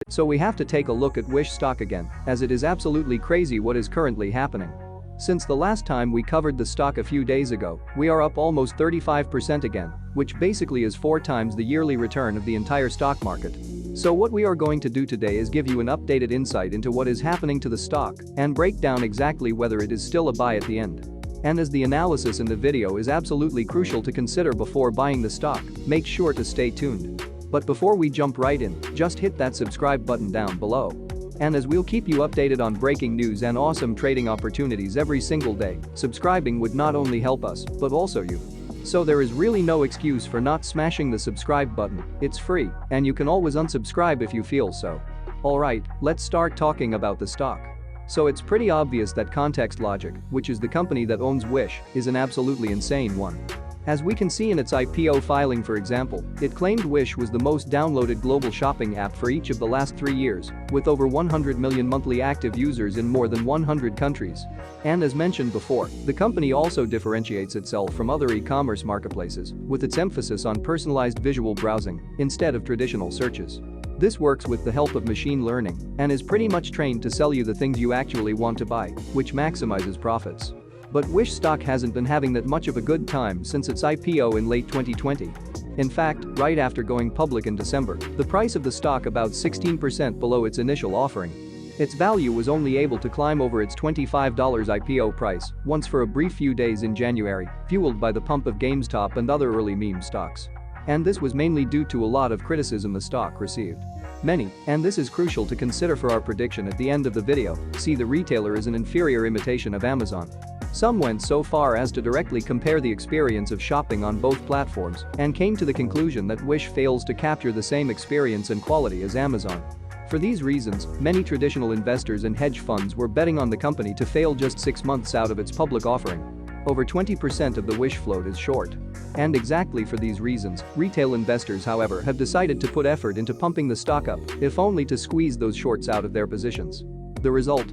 So we have to take a look at Wish stock again, as it is absolutely crazy what is currently happening. Since the last time we covered the stock a few days ago, we are up almost 35% again, which basically is 4 times the yearly return of the entire stock market. So what we are going to do today is give you an updated insight into what is happening to the stock and break down exactly whether it is still a buy at the end. And as the analysis in the video is absolutely crucial to consider before buying the stock, make sure to stay tuned. But before we jump right in, just hit that subscribe button down below. And as we'll keep you updated on breaking news and awesome trading opportunities every single day, subscribing would not only help us, but also you. So there is really no excuse for not smashing the subscribe button, it's free, and you can always unsubscribe if you feel so. Alright, let's start talking about the stock. So it's pretty obvious that Context Logic, which is the company that owns Wish, is an absolutely insane one. As we can see in its IPO filing, for example, it claimed Wish was the most downloaded global shopping app for each of the last 3 years, with over 100 million monthly active users in more than 100 countries. And as mentioned before, the company also differentiates itself from other e-commerce marketplaces, with its emphasis on personalized visual browsing instead of traditional searches. This works with the help of machine learning and is pretty much trained to sell you the things you actually want to buy, which maximizes profits. But Wish stock hasn't been having that much of a good time since its IPO in late 2020. In fact, right after going public in December, the price of the stock about 16% below its initial offering. Its value was only able to climb over its $25 IPO price once for a brief few days in January, fueled by the pump of GameStop and other early meme stocks. And this was mainly due to a lot of criticism the stock received. Many, and this is crucial to consider for our prediction at the end of the video, see the retailer as an inferior imitation of Amazon. Some went so far as to directly compare the experience of shopping on both platforms and came to the conclusion that Wish fails to capture the same experience and quality as Amazon. For these reasons, many traditional investors and hedge funds were betting on the company to fail just 6 months out of its public offering. Over 20% of the Wish float is short. And exactly for these reasons, retail investors, however, have decided to put effort into pumping the stock up, if only to squeeze those shorts out of their positions. The result?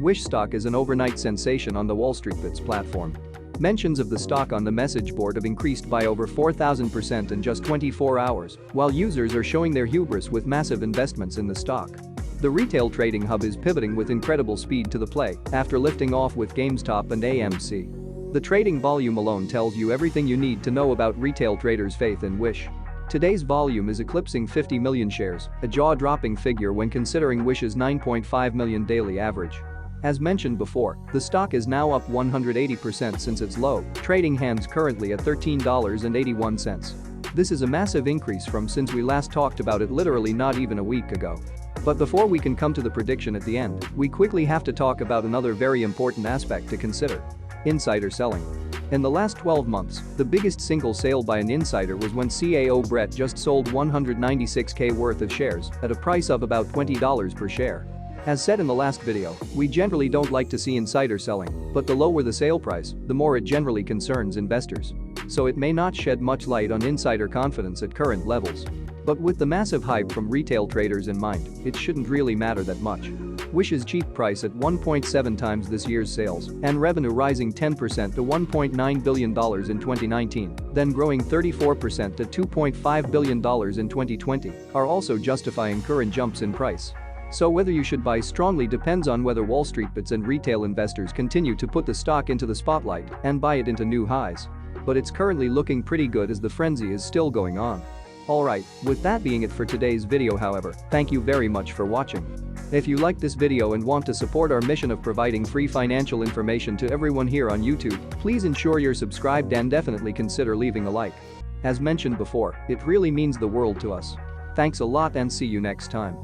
Wish stock is an overnight sensation on the Wall Street Bets platform. Mentions of the stock on the message board have increased by over 4,000% in just 24 hours, while users are showing their hubris with massive investments in the stock. The retail trading hub is pivoting with incredible speed to the play after lifting off with GameStop and AMC. The trading volume alone tells you everything you need to know about retail traders' faith in Wish. Today's volume is eclipsing 50 million shares, a jaw-dropping figure when considering Wish's 9.5 million daily average. As mentioned before, the stock is now up 180% since its low, trading hands currently at $13.81. This is a massive increase from since we last talked about it literally not even a week ago. But before we can come to the prediction at the end, we quickly have to talk about another very important aspect to consider: insider selling. In the last 12 months, the biggest single sale by an insider was when CAO Brett just sold 196K worth of shares at a price of about $20 per share. As said in the last video, we generally don't like to see insider selling, but the lower the sale price, the more it generally concerns investors. So it may not shed much light on insider confidence at current levels. But with the massive hype from retail traders in mind, it shouldn't really matter that much. Wish's cheap price at 1.7 times this year's sales and revenue rising 10% to $1.9 billion in 2019, then growing 34% to $2.5 billion in 2020, are also justifying current jumps in price. So whether you should buy strongly depends on whether Wall Street Bets and retail investors continue to put the stock into the spotlight and buy it into new highs. But it's currently looking pretty good as the frenzy is still going on. Alright, with that being it for today's video, however, thank you very much for watching. If you liked this video and want to support our mission of providing free financial information to everyone here on YouTube, please ensure you're subscribed and definitely consider leaving a like. As mentioned before, it really means the world to us. Thanks a lot and see you next time.